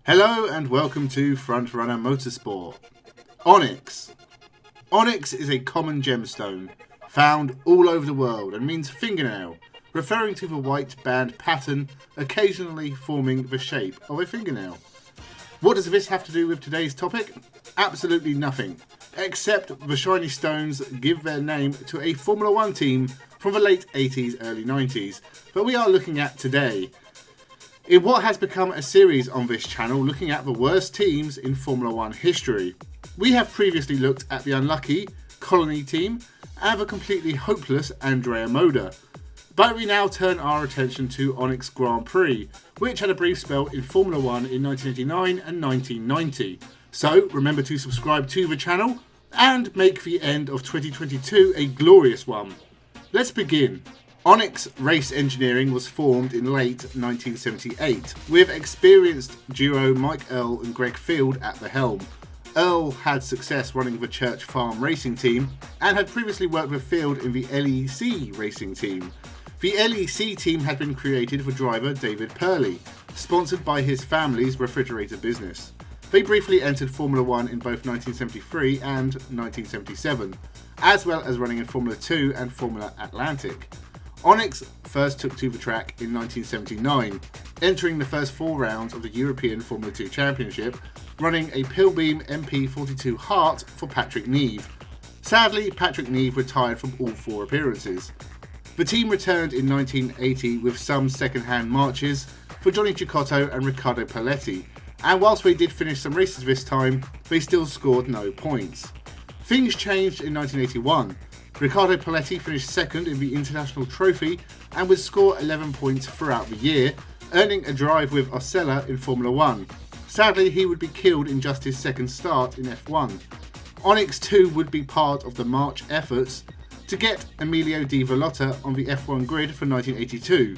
Hello and welcome to Frontrunner Motorsport. Onyx. Onyx is a common gemstone found all over the world and means fingernail, referring to the white band pattern occasionally forming the shape of a fingernail. What does this have to do with today's topic? Absolutely nothing, except the shiny stones give their name to a Formula 1 team from the late 80s, early 90s that we are looking at today. In what has become a series on this channel looking at the worst teams in Formula 1 history. We have previously looked at the unlucky Colony team and the completely hopeless Andrea Moda. But we now turn our attention to Onyx Grand Prix, which had a brief spell in Formula 1 in 1989 and 1990. So remember to subscribe to the channel and make the end of 2022 a glorious one. Let's begin. Onyx Race Engineering was formed in late 1978 with experienced duo Mike Earl and Greg Field at the helm. Earl had success running the Church Farm racing team and had previously worked with Field in the LEC racing team. The LEC team had been created for driver David Purley, sponsored by his family's refrigerator business. They briefly entered Formula 1 in both 1973 and 1977, as well as running in Formula 2 and Formula Atlantic. Onyx first took to the track in 1979, entering the first 4 rounds of the European Formula 2 Championship, running a Pilbeam MP42 Hart for Patrick Neve. Sadly, Patrick Neve retired from all 4 appearances. The team returned in 1980 with some second-hand marches for Johnny Cicotto and Riccardo Paletti, and whilst they did finish some races this time, they still scored no points. Things changed in 1981. Riccardo Paletti finished second in the International Trophy and would score 11 points throughout the year, earning a drive with Osella in Formula 1. Sadly, he would be killed in just his second start in F1. Onyx too would be part of the March efforts to get Emilio Di Vallota on the F1 grid for 1982,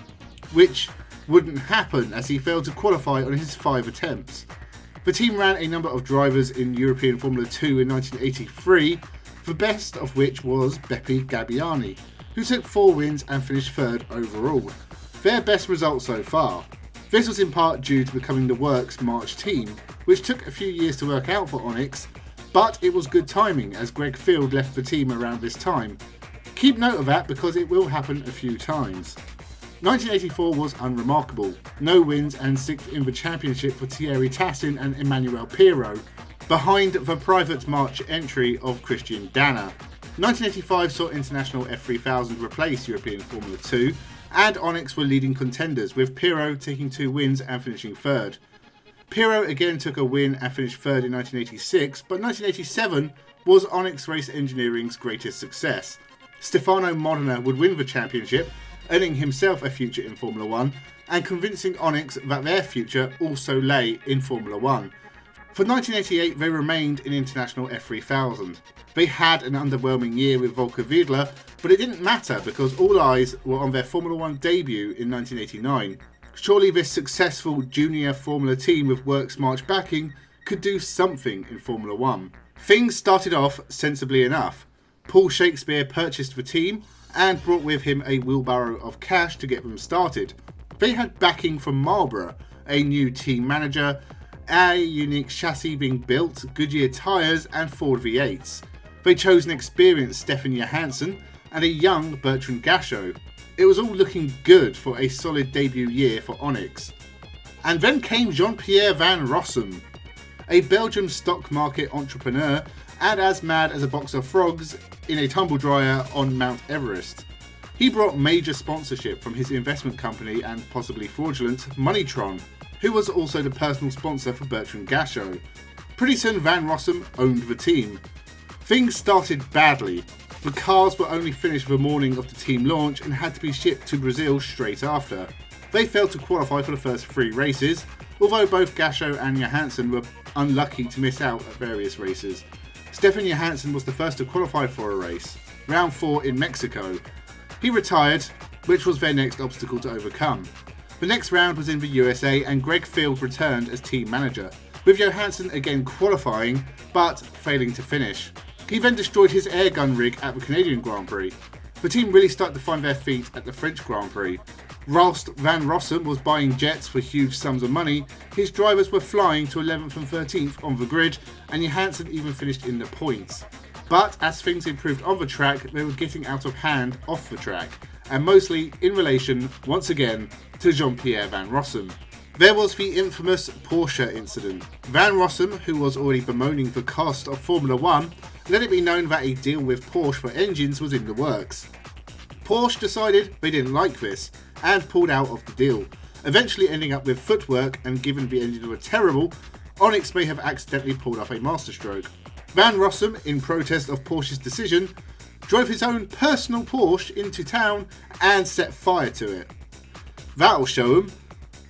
which wouldn't happen as he failed to qualify on his 5 attempts. The team ran a number of drivers in European Formula 2 in 1983, the best of which was Beppe Gabbiani, who took 4 wins and finished 3rd overall. Their best result so far. This was in part due to becoming the Works March team, which took a few years to work out for Onyx, but it was good timing as Greg Field left the team around this time. Keep note of that because it will happen a few times. 1984 was unremarkable. No wins and 6th in the championship for Thierry Tassin and Emmanuel Pirot, behind the private March entry of Christian Danner. 1985 saw International F3000 replace European Formula 2, and Onyx were leading contenders, with Pirot taking 2 wins and finishing 3rd. Pirot again took a win and finished 3rd in 1986, but 1987 was Onyx Race Engineering's greatest success. Stefano Modena would win the championship, earning himself a future in Formula 1, and convincing Onyx that their future also lay in Formula 1. For 1988, they remained in International F3000. They had an underwhelming year with Volker Wiedler, but it didn't matter because all eyes were on their Formula 1 debut in 1989. Surely this successful junior Formula team with Works March backing could do something in Formula 1. Things started off sensibly enough. Paul Shakespeare purchased the team and brought with him a wheelbarrow of cash to get them started. They had backing from Marlboro, a new team manager, a unique chassis being built, Goodyear tyres and Ford V8s. They chose an experienced Stefan Johansson and a young Bertrand Gachot. It was all looking good for a solid debut year for Onyx. And then came Jean-Pierre Van Rossum, a Belgian stock market entrepreneur and as mad as a box of frogs in a tumble dryer on Mount Everest. He brought major sponsorship from his investment company and possibly fraudulent Moneytron, who was also the personal sponsor for Bertrand Gachot. Pretty soon Van Rossum owned the team. Things started badly. The cars were only finished the morning of the team launch and had to be shipped to Brazil straight after. They failed to qualify for the first 3 races, although both Gachot and Johansson were unlucky to miss out at various races. Stefan Johansson was the first to qualify for a race, round 4 in Mexico. He retired, which was their next obstacle to overcome. The next round was in the USA and Greg Field returned as team manager, with Johansson again qualifying but failing to finish. He then destroyed his airgun rig at the Canadian Grand Prix. The team really started to find their feet at the French Grand Prix. Whilst Van Rossum was buying jets for huge sums of money, his drivers were flying to 11th and 13th on the grid, and Johansson even finished in the points. But as things improved on the track, they were getting out of hand off the track, and mostly in relation, once again, to Jean-Pierre Van Rossum. There was the infamous Porsche incident. Van Rossum, who was already bemoaning the cost of Formula 1, let it be known that a deal with Porsche for engines was in the works. Porsche decided they didn't like this, and pulled out of the deal, eventually ending up with footwork, and given the engines were terrible, Onyx may have accidentally pulled off a masterstroke. Van Rossum, in protest of Porsche's decision, drove his own personal Porsche into town and set fire to it. That'll show him.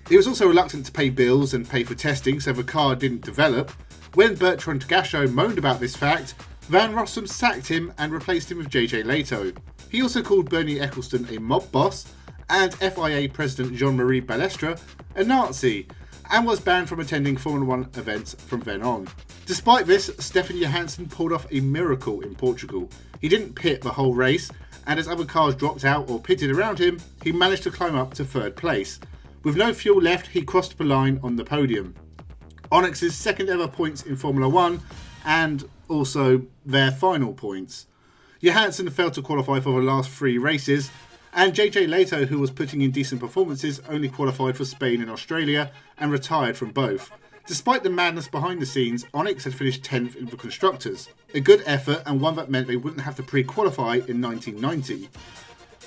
He was also reluctant to pay bills and pay for testing, so the car didn't develop. When Bertrand Gachot moaned about this fact, Van Rossum sacked him and replaced him with JJ Leto. He also called Bernie Ecclestone a mob boss, and FIA President Jean-Marie Balestre a Nazi, and was banned from attending Formula 1 events from then on. Despite this, Stefan Johansson pulled off a miracle in Portugal. He didn't pit the whole race, and as other cars dropped out or pitted around him, he managed to climb up to third place. With no fuel left, he crossed the line on the podium. Onyx's second ever points in Formula 1, and also their final points. Johansson failed to qualify for the last 3 races, and JJ Leto, who was putting in decent performances, only qualified for Spain and Australia and retired from both. Despite the madness behind the scenes, Onyx had finished 10th in the Constructors. A good effort, and one that meant they wouldn't have to pre-qualify in 1990.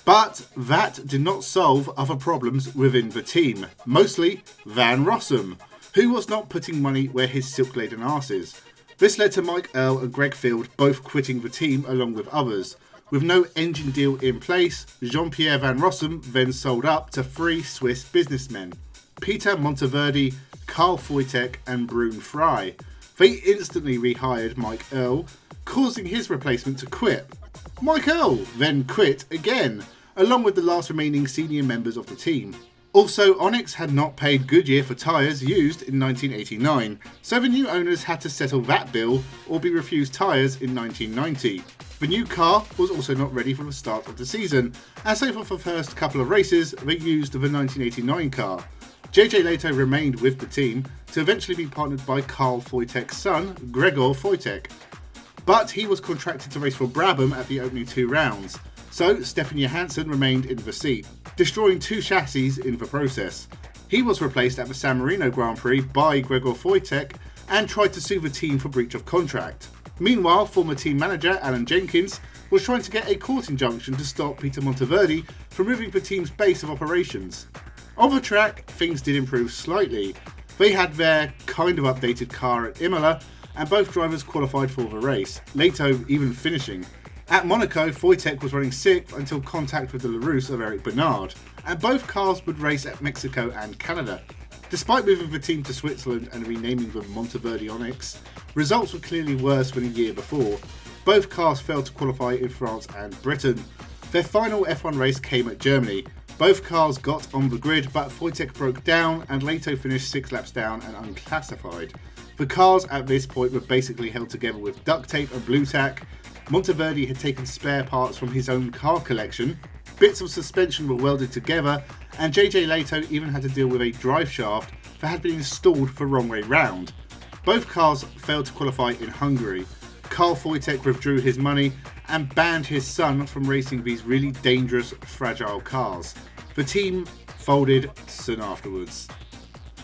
But that did not solve other problems within the team, mostly Van Rossum, who was not putting money where his silk-laden arse is. This led to Mike Earl and Greg Field both quitting the team along with others. With no engine deal in place, Jean-Pierre Van Rossum then sold up to 3 Swiss businessmen, Peter Monteverdi, Carl Foytek and Brune Fry. They instantly rehired Mike Earl, causing his replacement to quit. Mike Earl then quit again, along with the last remaining senior members of the team. Also, Onyx had not paid Goodyear for tyres used in 1989, so the new owners had to settle that bill or be refused tyres in 1990. The new car was also not ready for the start of the season, and so for the first couple of races they used the 1989 car. JJ Leto remained with the team to eventually be partnered by Carl Foytek's son, Gregor Foytek. But he was contracted to race for Brabham at the opening 2 rounds, so Stefan Johansson remained in the seat, destroying 2 chassis in the process. He was replaced at the San Marino Grand Prix by Gregor Foytek and tried to sue the team for breach of contract. Meanwhile, former team manager Alan Jenkins was trying to get a court injunction to stop Peter Monteverdi from moving the team's base of operations. On the track, things did improve slightly. They had their kind of updated car at Imola, and both drivers qualified for the race, Leto even finishing. At Monaco, Foytek was running 6th until contact with the LaRousse of Eric Bernard, and both cars would race at Mexico and Canada. Despite moving the team to Switzerland and renaming them Monteverdi Onyx, results were clearly worse than a year before. Both cars failed to qualify in France and Britain. Their final F1 race came at Germany. Both cars got on the grid, but Foytek broke down and Leto finished 6 laps down and unclassified. The cars at this point were basically held together with duct tape and blue tack. Monteverdi had taken spare parts from his own car collection, bits of suspension were welded together, and JJ Leto even had to deal with a drive shaft that had been installed the wrong way round. Both cars failed to qualify in Hungary. Carl Foytek withdrew his money and banned his son from racing these really dangerous, fragile cars. The team folded soon afterwards.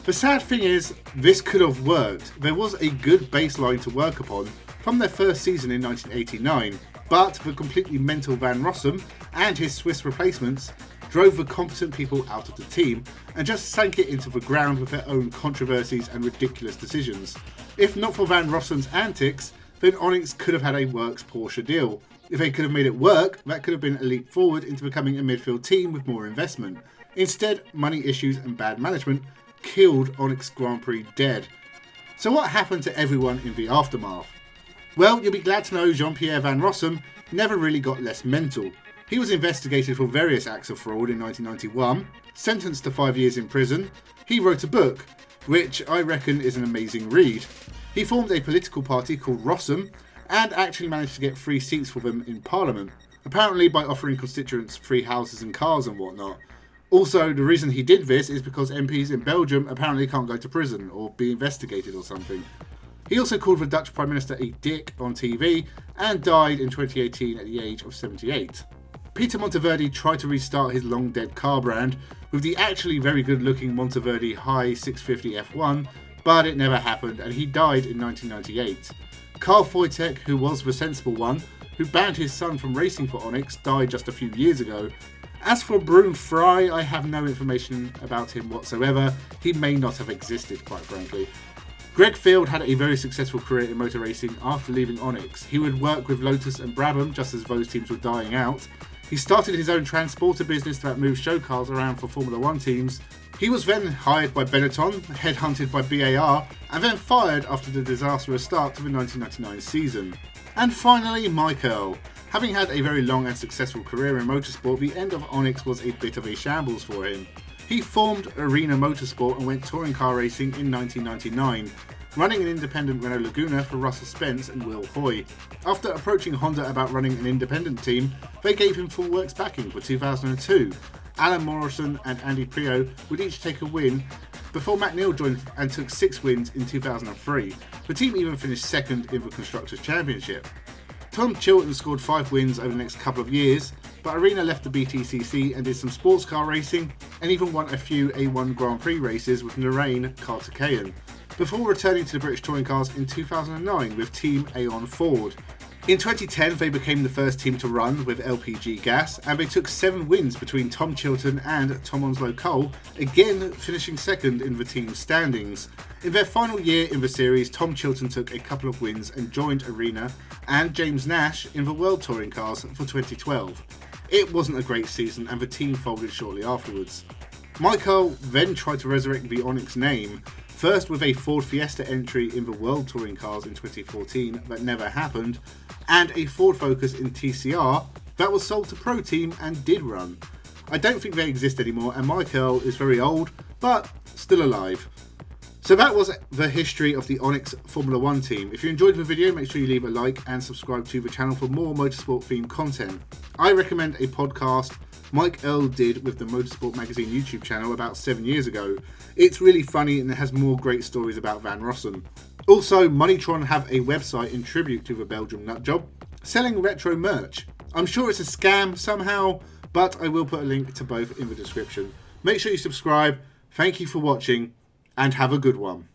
The sad thing is, this could have worked. There was a good baseline to work upon from their first season in 1989, but the completely mental Van Rossum and his Swiss replacements drove the competent people out of the team and just sank it into the ground with their own controversies and ridiculous decisions. If not for Van Rossum's antics, then Onyx could have had a works Porsche deal. If they could have made it work, that could have been a leap forward into becoming a midfield team with more investment. Instead, money issues and bad management killed Onyx Grand Prix dead. So what happened to everyone in the aftermath? Well, you'll be glad to know Jean-Pierre Van Rossum never really got less mental. He was investigated for various acts of fraud in 1991, sentenced to 5 years in prison. He wrote a book, which I reckon is an amazing read. He formed a political party called Rossum and actually managed to get free seats for them in Parliament, apparently by offering constituents free houses and cars and whatnot. Also, the reason he did this is because MPs in Belgium apparently can't go to prison or be investigated or something. He also called the Dutch Prime Minister a dick on TV and died in 2018 at the age of 78. Peter Monteverdi tried to restart his long-dead car brand with the actually very good-looking Monteverdi High 650 F1, but it never happened and he died in 1998. Carl Wojtek, who was the sensible one, who banned his son from racing for Onyx, died just a few years ago. As for Brune Fry, I have no information about him whatsoever. He may not have existed, quite frankly. Greg Field had a very successful career in motor racing after leaving Onyx. He would work with Lotus and Brabham just as those teams were dying out. He started his own transporter business that moved show cars around for Formula 1 teams. He was then hired by Benetton, headhunted by BAR, and then fired after the disastrous start to the 1999 season. And finally, Mike Earl. Having had a very long and successful career in motorsport, the end of Onyx was a bit of a shambles for him. He formed Arena Motorsport and went touring car racing in 1999, running an independent Renault Laguna for Russell Spence and Will Hoy. After approaching Honda about running an independent team, they gave him full works backing for 2002. Alan Morrison and Andy Prix would each take a win, before Matt Neal joined and took 6 wins in 2003. The team even finished second in the Constructors' Championship. Tom Chilton scored 5 wins over the next couple of years, but Arena left the BTCC and did some sports car racing, and even won a few A1 Grand Prix races with Narain Kartikeyan, before returning to the British Touring Cars in 2009 with Team Aon Ford. In 2010 they became the first team to run with LPG gas, and they took 7 wins between Tom Chilton and Tom Onslow Cole, again finishing second in the team's standings. In their final year in the series, Tom Chilton took a couple of wins and joined Arena and James Nash in the World Touring Cars for 2012. It wasn't a great season and the team folded shortly afterwards. Michael then tried to resurrect the Onyx name, first with a Ford Fiesta entry in the World Touring Cars in 2014 that never happened, and a Ford Focus in TCR that was sold to Pro Team and did run. I don't think they exist anymore, and Michael is very old, but still alive. So that was the history of the Onyx Formula 1 team. If you enjoyed the video, make sure you leave a like and subscribe to the channel for more motorsport themed content. I recommend a podcast Mike Earl did with the Motorsport Magazine YouTube channel about 7 years ago. It's really funny and it has more great stories about Van Rossum. Also, Moneytron have a website in tribute to the Belgium nutjob, selling retro merch. I'm sure it's a scam somehow, but I will put a link to both in the description. Make sure you subscribe. Thank you for watching, and have a good one.